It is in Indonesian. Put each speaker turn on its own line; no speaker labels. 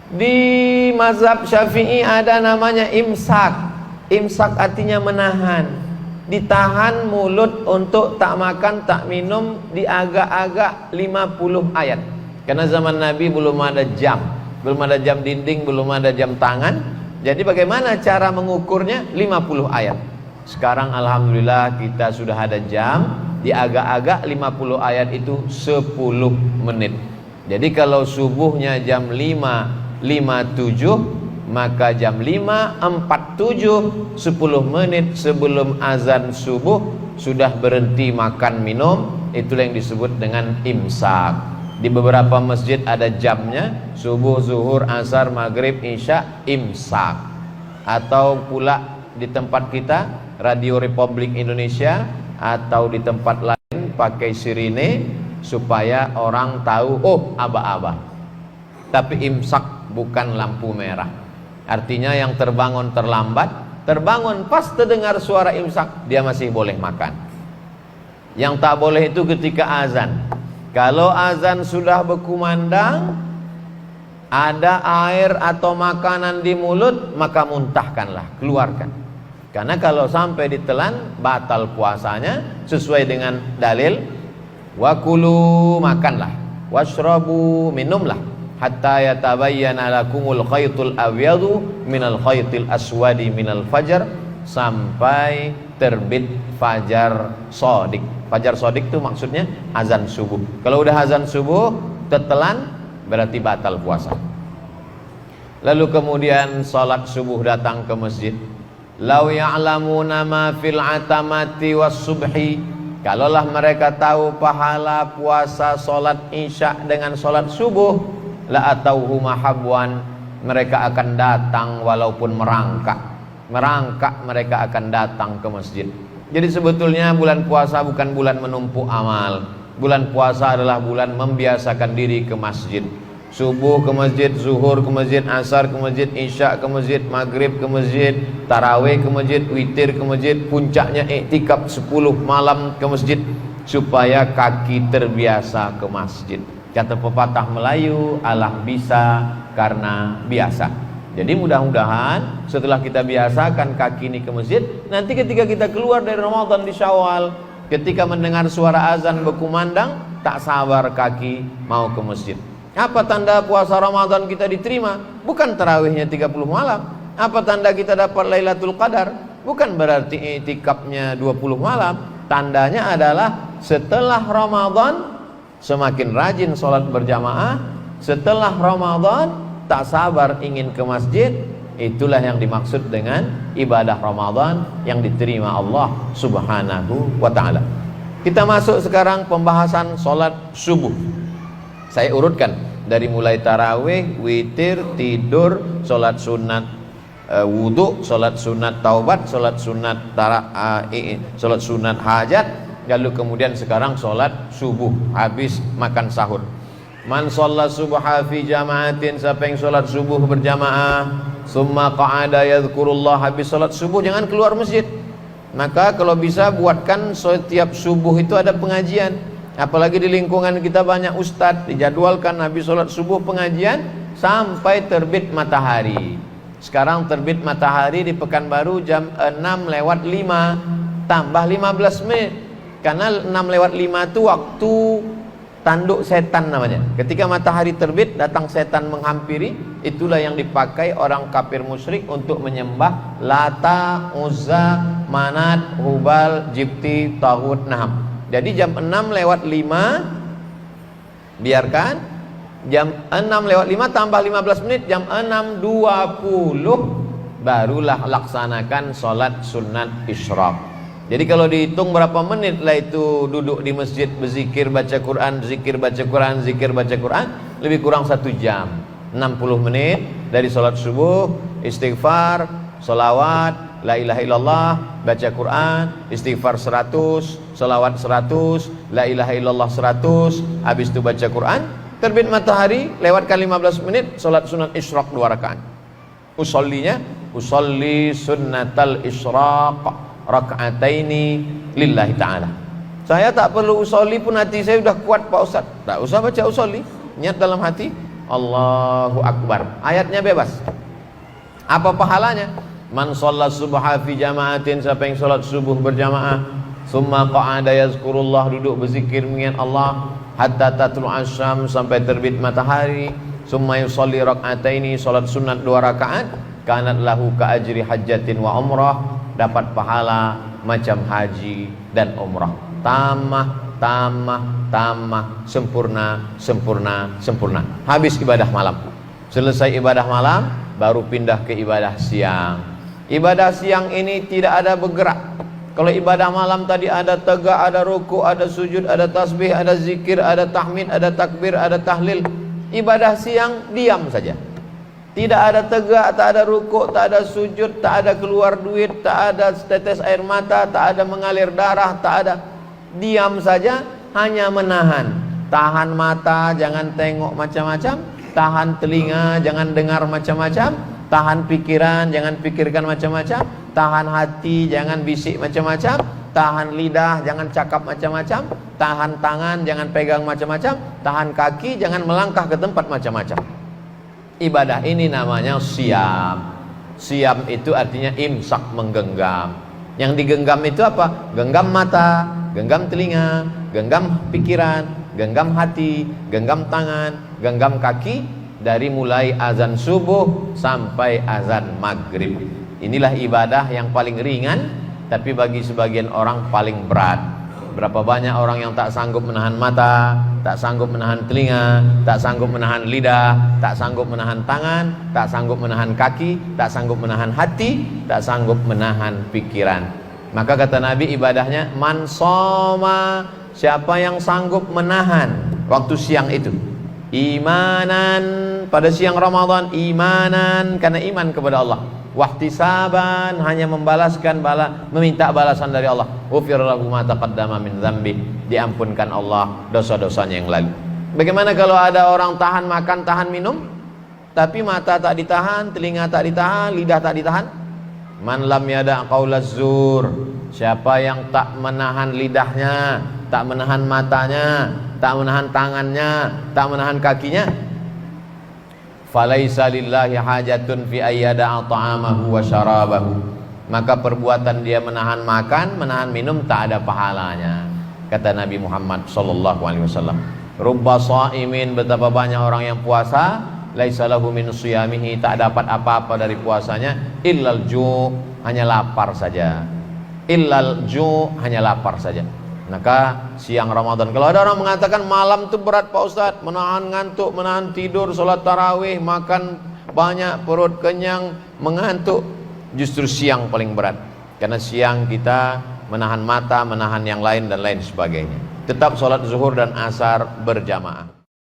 Di mazhab Syafi'i ada namanya imsak. Imsak artinya menahan, ditahan mulut untuk tak makan, tak minum di agak-agak 50 ayat. Karena zaman Nabi belum ada jam, belum ada jam dinding, belum ada jam tangan. Jadi bagaimana cara mengukurnya? 50 ayat. Sekarang alhamdulillah kita sudah ada jam, di agak-agak 50 ayat itu 10 menit. Jadi kalau subuhnya jam 5.57, maka jam 5.47, 10 menit sebelum azan subuh sudah berhenti makan minum. Itulah yang disebut dengan imsak. Di beberapa masjid ada jamnya, subuh, zuhur, asar, maghrib, isya, imsak. Atau pula di tempat kita, Radio Republik Indonesia, atau di tempat lain pakai sirine supaya orang tahu, oh aba-aba. Tapi imsak bukan lampu merah. Artinya yang terbangun terlambat, terbangun pas terdengar suara imsak, dia masih boleh makan. Yang tak boleh itu ketika azan. Kalau azan sudah berkumandang, ada air atau makanan di mulut, maka muntahkanlah, keluarkan. Karena kalau sampai ditelan, batal puasanya sesuai dengan dalil. Wakulu, makanlah, washrabu, minumlah, hatta yatabayyana lakumul khaytul abyadu minal khaytil aswadi minal fajar, sampai terbit fajar sodik. Fajar sodik itu maksudnya azan subuh. Kalau udah azan subuh tertelan, berarti batal puasa. Lalu kemudian salat subuh datang ke masjid. Lau ya'lamuna ma fil atamati was subhi, kalaulah mereka tahu pahala puasa salat isya dengan salat subuh, la atauhu mahabwan, mereka akan datang walaupun merangkak. Merangkak mereka akan datang ke masjid. Jadi sebetulnya bulan puasa bukan bulan menumpuk amal. Bulan puasa adalah bulan membiasakan diri ke masjid. Subuh ke masjid, zuhur ke masjid, asar ke masjid, isya ke masjid, maghrib ke masjid, tarawih ke masjid, witir ke masjid, puncaknya iktikaf 10 malam ke masjid, supaya kaki terbiasa ke masjid. Kata pepatah Melayu, alah bisa karena biasa. Jadi mudah-mudahan setelah kita biasakan kaki ini ke masjid, nanti ketika kita keluar dari Ramadan di Syawal, ketika mendengar suara azan berkumandang, tak sabar kaki mau ke masjid. Apa tanda puasa Ramadan kita diterima? Bukan tarawihnya 30 malam. Apa tanda kita dapat Lailatul Qadar? Bukan berarti i'tikafnya 20 malam. Tandanya adalah setelah Ramadan semakin rajin sholat berjamaah. Setelah Ramadan tak sabar ingin ke masjid. Itulah yang dimaksud dengan ibadah Ramadan yang diterima Allah Subhanahu wa ta'ala. Kita masuk sekarang pembahasan sholat subuh. Saya urutkan dari mulai tarawih, witir, tidur, sholat sunat wudhu, sholat sunat taubat, sholat sunat sholat sunat hajat, lalu kemudian sekarang sholat subuh habis makan sahur. Man sholat subha fi jama'atin, siapa yang sholat subuh berjamaah, summa qa'ada yadhkurullah, habis sholat subuh jangan keluar masjid. Maka kalau bisa buatkan setiap subuh itu ada pengajian. Apalagi di lingkungan kita banyak ustadz, dijadwalkan habis sholat subuh pengajian sampai terbit matahari. Sekarang terbit matahari di Pekanbaru jam 6:05 tambah 15 menit. Karena 6:05 itu waktu tanduk setan namanya. Ketika matahari terbit, datang setan menghampiri. Itulah yang dipakai orang kafir musyrik untuk menyembah Lata, Uzza, Manat, Hubal, Jibti, Taghut, Naham. Jadi jam 6:05 biarkan, jam 6:05 tambah 15 menit, jam 6:20 barulah laksanakan sholat sunat isyraq. Jadi kalau dihitung berapa menit lah itu duduk di masjid berzikir baca Quran, zikir baca Quran, zikir baca Quran, lebih kurang 1 jam. 60 menit dari sholat subuh, istighfar, sholawat, la ilaha illallah, baca Quran, istighfar 100, sholawat 100, la ilaha illallah 100, habis itu baca Quran, terbit matahari, lewatkan 15 menit, sholat sunat isyraq 2 rakaat. Usollinya, usolli sunnatal isyraq raka'ataini lillahi ta'ala. Saya tak perlu usolli pun hati saya sudah kuat Pak Ustaz. Tak usah baca usolli, niat dalam hati, Allahu Akbar. Ayatnya bebas. Apa pahalanya? Man sholat subha fi jama'atin, siapa yang sholat subuh berjamaah, summa qa'ada yazkurullah, duduk berzikir mengingat Allah, hatta tatlu asyam, sampai terbit matahari, summa yusalli rak'ataini, sholat sunat 2 rakaat, kanat lahu ka ajri hajjatin wa umrah, dapat pahala macam haji dan umrah. Tamah, sempurna, sempurna. Habis ibadah malam. Selesai ibadah malam, baru pindah ke ibadah siang. Ibadah siang ini tidak ada bergerak. Kalau ibadah malam tadi ada tegak, ada ruku, ada sujud, ada tasbih, ada zikir, ada tahmid, ada takbir, ada tahlil. Ibadah siang diam saja. Tidak ada tegak, tak ada ruku, tak ada sujud, tak ada keluar duit, tak ada tetes air mata, tak ada mengalir darah, tak ada. Diam saja, hanya menahan. Tahan mata, jangan tengok macam-macam. Tahan telinga, jangan dengar macam-macam. Tahan pikiran, jangan pikirkan macam-macam. Tahan hati, jangan bisik macam-macam. Tahan lidah, jangan cakap macam-macam. Tahan tangan, jangan pegang macam-macam. Tahan kaki, jangan melangkah ke tempat macam-macam. Ibadah ini namanya siam. Siam itu artinya imsak, menggenggam. Yang digenggam itu apa? Genggam mata, genggam telinga, genggam pikiran, genggam hati, genggam tangan, genggam kaki, dari mulai azan subuh sampai azan maghrib. Inilah ibadah yang paling ringan, tapi bagi sebagian orang paling berat. Berapa banyak orang yang tak sanggup menahan mata, tak sanggup menahan telinga, tak sanggup menahan lidah, tak sanggup menahan tangan, tak sanggup menahan kaki, tak sanggup menahan hati, tak sanggup menahan pikiran. Maka kata Nabi, ibadahnya man shoma, siapa yang sanggup menahan waktu siang itu, imanan, pada siang Ramadan, imanan, karena iman kepada Allah, wahtisaban, hanya membalaskan meminta balasan dari Allah, ghufira lahu ma taqaddama min dzambi, diampunkan Allah dosa-dosanya yang lalu. Bagaimana kalau ada orang tahan makan, tahan minum, tapi mata tak ditahan, telinga tak ditahan, lidah tak ditahan? Man lam yada' qaulaz zur, siapa yang tak menahan lidahnya, tak menahan matanya, tak menahan tangannya, tak menahan kakinya, falaisa lillahi hajatun fi ayyada'a ta'amahu wa syarabahu, maka perbuatan dia menahan makan, menahan minum tak ada pahalanya. Kata Nabi Muhammad sallallahu alaihi wasallam, rubba shaimin, betapa banyak orang yang puasa, laisa lahu min siyamihi, tak dapat apa-apa dari puasanya, illal ju', hanya lapar saja. Illal ju', hanya lapar saja. Maka siang Ramadan, kalau ada orang mengatakan malam itu berat Pak Ustadz, menahan ngantuk, menahan tidur, sholat tarawih, makan banyak, perut kenyang, mengantuk, justru siang paling berat. Karena siang kita menahan mata, menahan yang lain dan lain sebagainya. Tetap sholat zuhur dan asar berjamaah.